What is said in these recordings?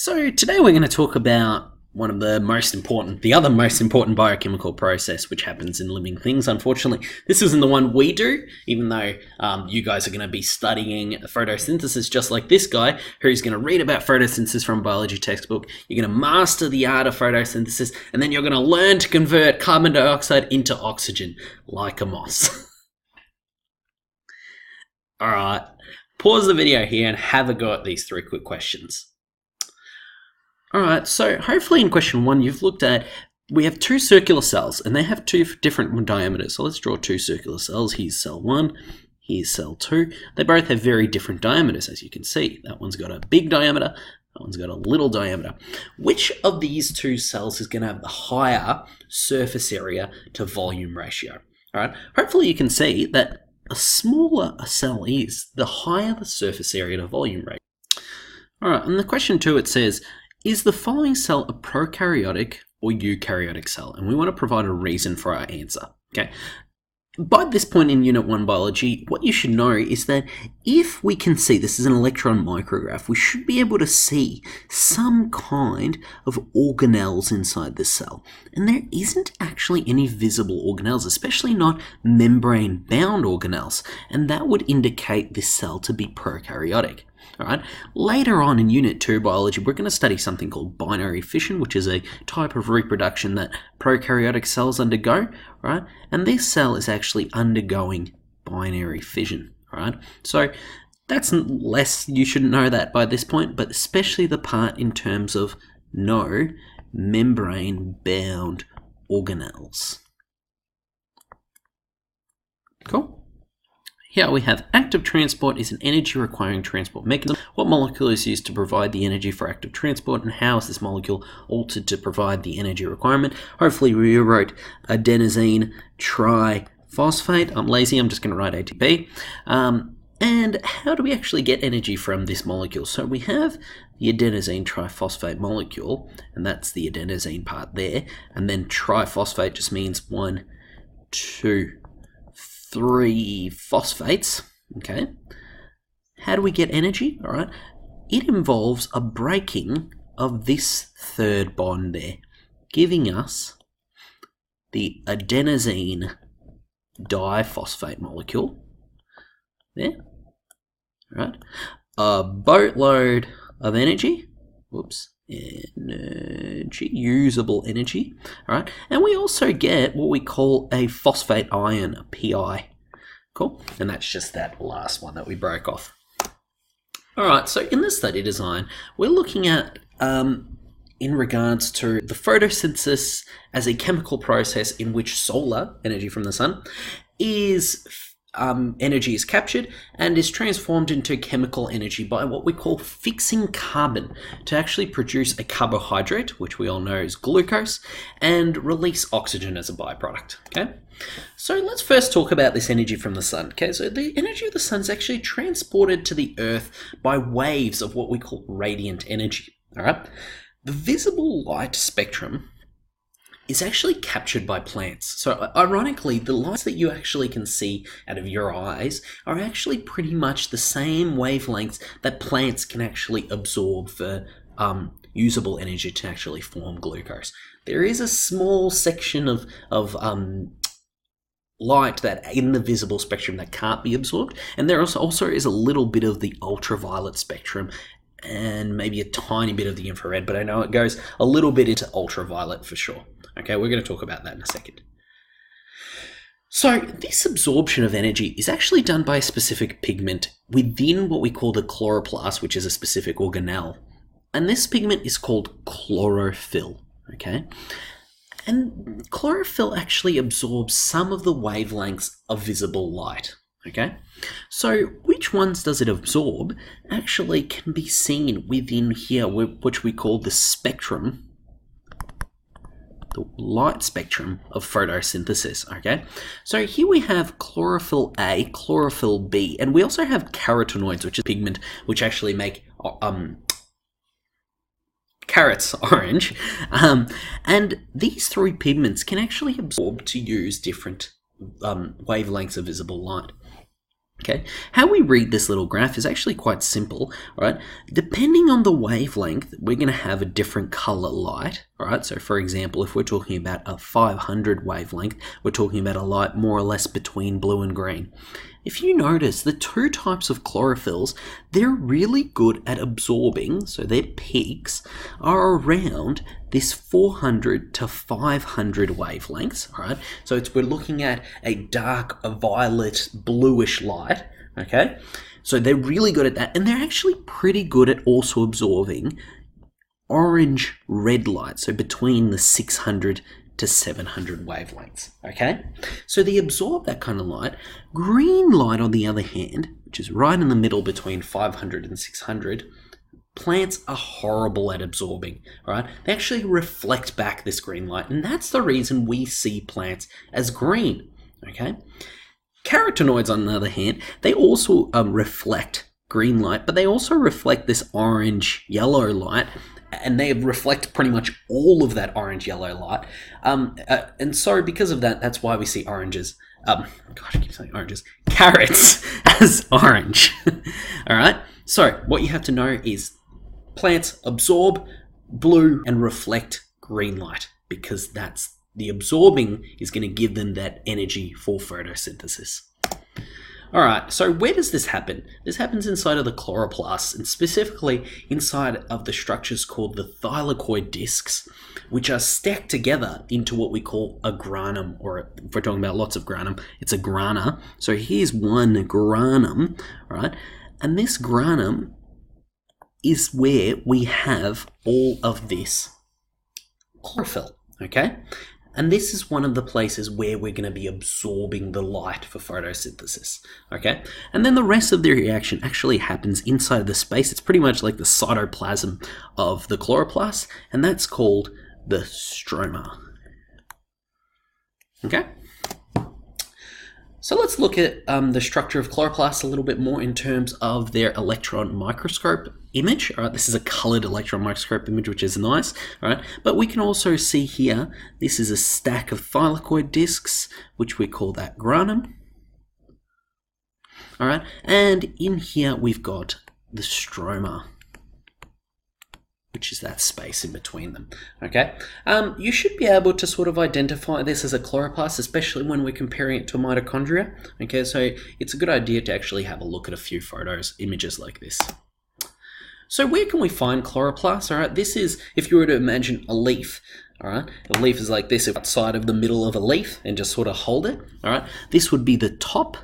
So today we're going to talk about the other most important biochemical process which happens in living things. Unfortunately, this isn't the one we do, even though you guys are going to be studying photosynthesis just like this guy, who's going to read about photosynthesis from a biology textbook. You're going to master the art of photosynthesis, and then you're going to learn to convert carbon dioxide into oxygen, like a moss. Alright, pause the video here and have a go at these 3 quick questions. Alright, so hopefully in question 1 you've looked at, we have 2 circular cells and they have 2 different diameters. So let's draw 2 circular cells. Here's cell 1, here's cell 2. They both have very different diameters, as you can see. That one's got a big diameter, that one's got a little diameter. Which of these 2 cells is going to have the higher surface area to volume ratio? Alright, hopefully you can see that the smaller a cell is, the higher the surface area to volume ratio. Alright, and the question 2, it says, is the following cell a prokaryotic or eukaryotic cell? And we want to provide a reason for our answer. Okay. By this point in Unit 1 Biology, what you should know is that if we can see, this is an electron micrograph, we should be able to see some kind of organelles inside the cell. And there isn't actually any visible organelles, especially not membrane-bound organelles. And that would indicate this cell to be prokaryotic. Alright, later on in Unit 2 Biology, we're going to study something called binary fission, which is a type of reproduction that prokaryotic cells undergo, right? And this cell is actually undergoing binary fission, right? So that's less, you should know that by this point, but especially the part in terms of no membrane-bound organelles. Cool. Here we have active transport is an energy requiring transport mechanism. What molecule is used to provide the energy for active transport, and how is this molecule altered to provide the energy requirement? Hopefully we wrote adenosine triphosphate. I'm lazy, I'm just going to write ATP. And how do we actually get energy from this molecule? So we have the adenosine triphosphate molecule, and that's the adenosine part there. And then triphosphate just means 1, 2, 3 phosphates, okay? How do we get energy? All right, it involves a breaking of this 3rd bond there, giving us the adenosine diphosphate molecule there, all right? A boatload of energy, usable energy, all right? And we also get what we call a phosphate ion, a PI. Cool, and that's just that last one that we broke off. All right, so in the study design, we're looking at, in regards to the photosynthesis as a chemical process in which solar, energy from the sun, is energy is captured and is transformed into chemical energy by what we call fixing carbon to actually produce a carbohydrate, which we all know is glucose, and release oxygen as a byproduct. Okay, so let's first talk about this energy from the sun. Okay, so the energy of the sun is actually transported to the earth by waves of what we call radiant energy. All right, the visible light spectrum is actually captured by plants. So ironically, the lights that you actually can see out of your eyes are actually pretty much the same wavelengths that plants can actually absorb for usable energy to actually form glucose. There is a small section of light that in the visible spectrum that can't be absorbed, and there also is a little bit of the ultraviolet spectrum and maybe a tiny bit of the infrared, but I know it goes a little bit into ultraviolet for sure. Okay, we're going to talk about that in a second. So this absorption of energy is actually done by a specific pigment within what we call the chloroplast, which is a specific organelle. And this pigment is called chlorophyll, okay? And chlorophyll actually absorbs some of the wavelengths of visible light, okay? So which ones does it absorb actually can be seen within here, which we call the spectrum, the light spectrum of photosynthesis, okay? So here we have chlorophyll A, chlorophyll B, and we also have carotenoids, which is pigment which actually make carrots orange. And these 3 pigments can actually absorb to use different wavelengths of visible light. Okay, how we read this little graph is actually quite simple, right? Depending on the wavelength, we're going to have a different color light, right? So for example, if we're talking about a 500 wavelength, we're talking about a light more or less between blue and green. If you notice, the two types of chlorophylls, they're really good at absorbing, so their peaks are around this 400 to 500 wavelengths, right? So we're looking at a dark, a violet, bluish light, okay? So they're really good at that, and they're actually pretty good at also absorbing orange, red light, so between the 600 to 700 wavelengths, okay? So they absorb that kind of light. Green light, on the other hand, which is right in the middle between 500 and 600, plants are horrible at absorbing, right? They actually reflect back this green light, and that's the reason we see plants as green, okay? Carotenoids, on the other hand, they also reflect green light, but they also reflect this orange-yellow light, and they reflect pretty much all of that orange-yellow light. And so because of that, that's why we see oranges. Gosh, I keep saying oranges. Carrots as orange. All right? So what you have to know is plants absorb blue and reflect green light, because that's the absorbing is going to give them that energy for photosynthesis. All right, so where does this happen? This happens inside of the chloroplasts, and specifically inside of the structures called the thylakoid discs, which are stacked together into what we call a granum, or if we're talking about lots of granum, it's a grana. So here's one granum, right? And this granum is where we have all of this chlorophyll, okay? And this is one of the places where we're going to be absorbing the light for photosynthesis, okay? And then the rest of the reaction actually happens inside of the space. It's pretty much like the cytoplasm of the chloroplast, and that's called the stroma, okay? So let's look at the structure of chloroplasts a little bit more in terms of their electron microscope image. All right, this is a colored electron microscope image, which is nice. All right, but we can also see here, this is a stack of thylakoid discs, which we call that granum. All right, and in here we've got the stroma, which is that space in between them, okay? You should be able to sort of identify this as a chloroplast, especially when we're comparing it to a mitochondria, okay? So it's a good idea to actually have a look at a few images like this. So where can we find chloroplasts, all right? This is, if you were to imagine a leaf, all right? A leaf is like this, outside of the middle of a leaf, and just sort of hold it, all right? This would be the top,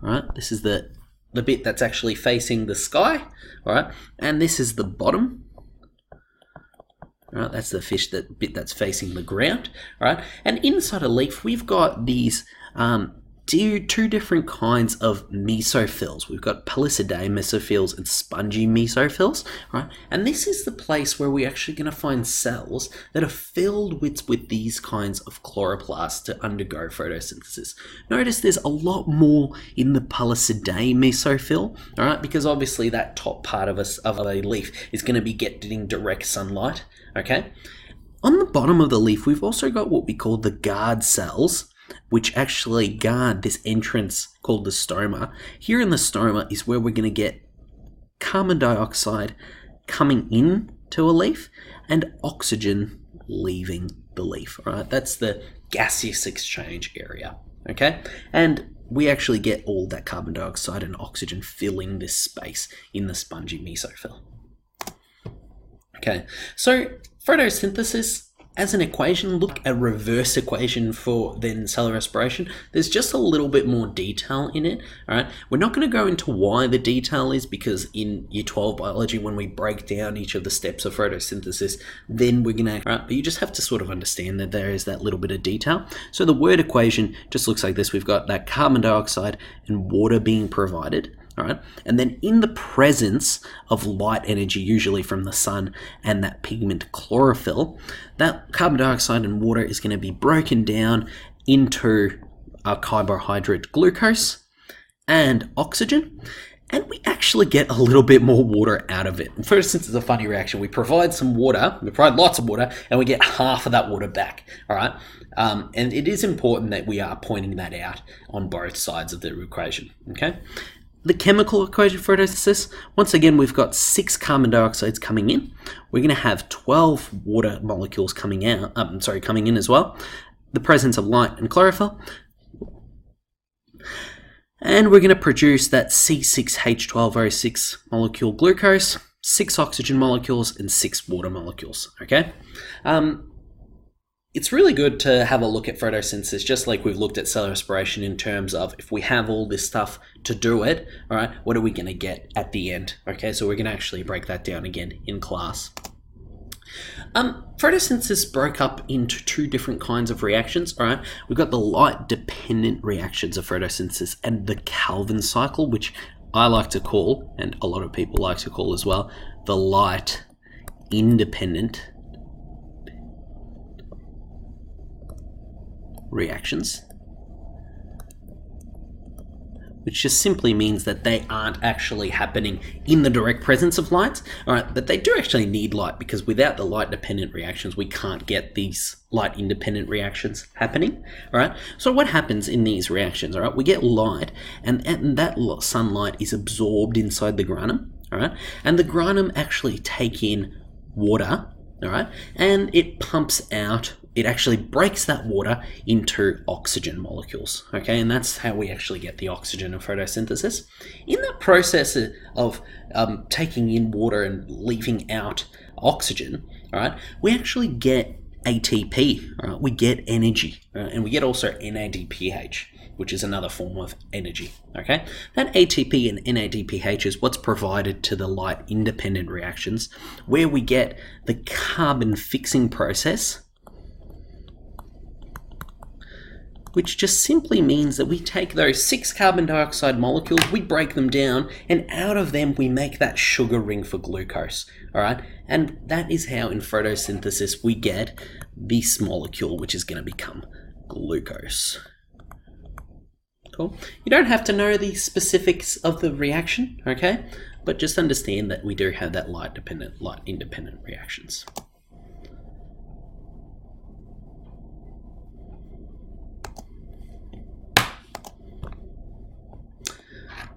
all right? This is the bit that's actually facing the sky, all right? And this is the bottom, all right? That's the bit that's facing the ground, all right? And inside a leaf, we've got these two different kinds of mesophils. We've got pellicidal mesophils and spongy mesophils, right? And this is the place where we're actually going to find cells that are filled with these kinds of chloroplasts to undergo photosynthesis. Notice there's a lot more in the pellicidal mesophil, all right? Because obviously that top part of a leaf is going to be getting direct sunlight, okay? On the bottom of the leaf, we've also got what we call the guard cells, which actually guard this entrance called the stoma. Here in the stoma is where we're going to get carbon dioxide coming in to a leaf and oxygen leaving the leaf, right? That's the gaseous exchange area, okay? And we actually get all that carbon dioxide and oxygen filling this space in the spongy mesophil. Okay, so photosynthesis, as an equation, look at a reverse equation for then cell respiration. There's just a little bit more detail in it, all right? We're not going to go into why the detail is, because in Year 12 biology, when we break down each of the steps of photosynthesis, then we're going to, right? But you just have to sort of understand that there is that little bit of detail. So the word equation just looks like this. We've got that carbon dioxide and water being provided, all right? And then in the presence of light energy, usually from the sun and that pigment chlorophyll, that carbon dioxide and water is going to be broken down into a carbohydrate glucose and oxygen. and we actually get a little bit more water out of it. And photosynthesis is a funny reaction. We provide some water, we provide lots of water, and we get half of that water back, all right? And it is important that we are pointing that out on both sides of the equation, okay? The chemical equation for photosynthesis, once again, we've got 6 carbon dioxides coming in. We're going to have 12 water molecules coming out, coming in as well. The presence of light and chlorophyll. And we're going to produce that C6H12O6 molecule glucose, 6 oxygen molecules, and 6 water molecules, okay? It's really good to have a look at photosynthesis, just like we've looked at cell respiration in terms of if we have all this stuff to do it, all right, what are we going to get at the end? Okay, so we're going to actually break that down again in class. Photosynthesis broke up into 2 different kinds of reactions, all right? We've got the light-dependent reactions of photosynthesis and the Calvin cycle, which I like to call, and a lot of people like to call as well, the light-independent reactions, which just simply means that they aren't actually happening in the direct presence of light, all right, but they do actually need light, because without the light-dependent reactions, we can't get these light-independent reactions happening, all right? So what happens in these reactions, all right, we get light, and that sunlight is absorbed inside the granum, all right, and the granum actually take in water, all right, and it pumps out. It actually breaks that water into oxygen molecules, okay? And that's how we actually get the oxygen of photosynthesis. In that process of taking in water and leaving out oxygen, all right, we actually get ATP, all right? We get energy, right? And we get also NADPH, which is another form of energy, okay? That ATP and NADPH is what's provided to the light-independent reactions, where we get the carbon fixing process, which just simply means that we take those 6 carbon dioxide molecules, we break them down, and out of them we make that sugar ring for glucose, all right? And that is how in photosynthesis we get this molecule, which is going to become glucose. Cool. You don't have to know the specifics of the reaction, okay? But just understand that we do have that light-dependent, light-independent reactions.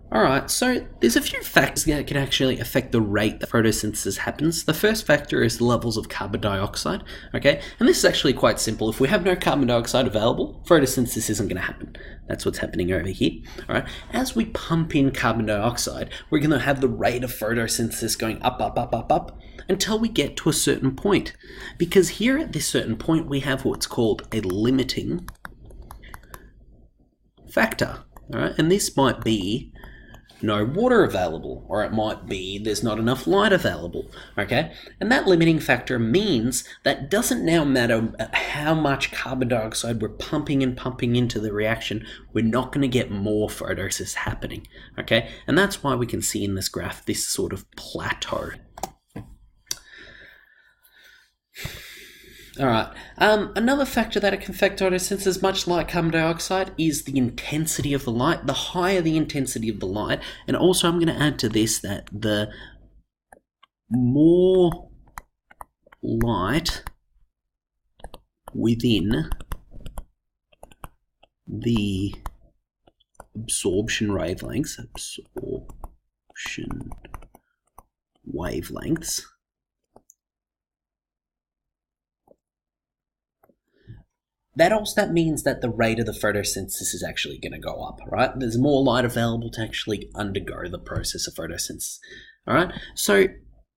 Alright, so there's a few factors that can actually affect the rate that photosynthesis happens. The first factor is the levels of carbon dioxide, okay? And this is actually quite simple. If we have no carbon dioxide available, photosynthesis isn't going to happen. That's what's happening over here, alright? As we pump in carbon dioxide, we're going to have the rate of photosynthesis going up, up, up, up, up, until we get to a certain point. Because here at this certain point, we have what's called a limiting factor, alright? And this might be no water available, or it might be there's not enough light available, okay? And that limiting factor means that doesn't now matter how much carbon dioxide we're pumping and pumping into the reaction, we're not going to get more photosynthesis happening, okay? And that's why we can see in this graph this sort of plateau. All right. Another factor that can affect photosynthesis, much like carbon dioxide, is the intensity of the light. The higher the intensity of the light, and also I'm going to add to this that the more light within the absorption wavelengths, that means that the rate of the photosynthesis is actually going to go up, right? There's more light available to actually undergo the process of photosynthesis, all right? So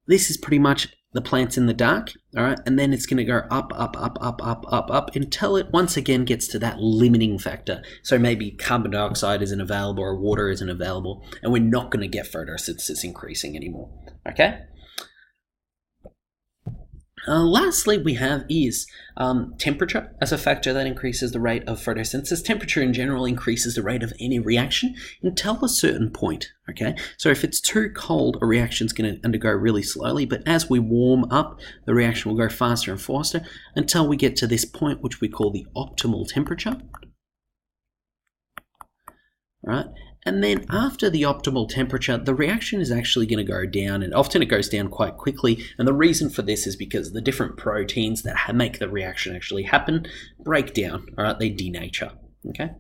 this is pretty much the plant's in the dark, all right? And then it's going to go up, up, up, up, up, up, up, until it once again gets to that limiting factor. So maybe carbon dioxide isn't available or water isn't available, and we're not going to get photosynthesis increasing anymore, okay? Lastly, we have is temperature as a factor that increases the rate of photosynthesis. Temperature in general increases the rate of any reaction until a certain point, okay? So if it's too cold, a reaction is going to undergo really slowly, but as we warm up, the reaction will go faster and faster until we get to this point, which we call the optimal temperature. Right? And then after the optimal temperature, the reaction is actually going to go down, and often it goes down quite quickly. And the reason for this is because the different proteins that make the reaction actually happen break down, all right? They denature, okay?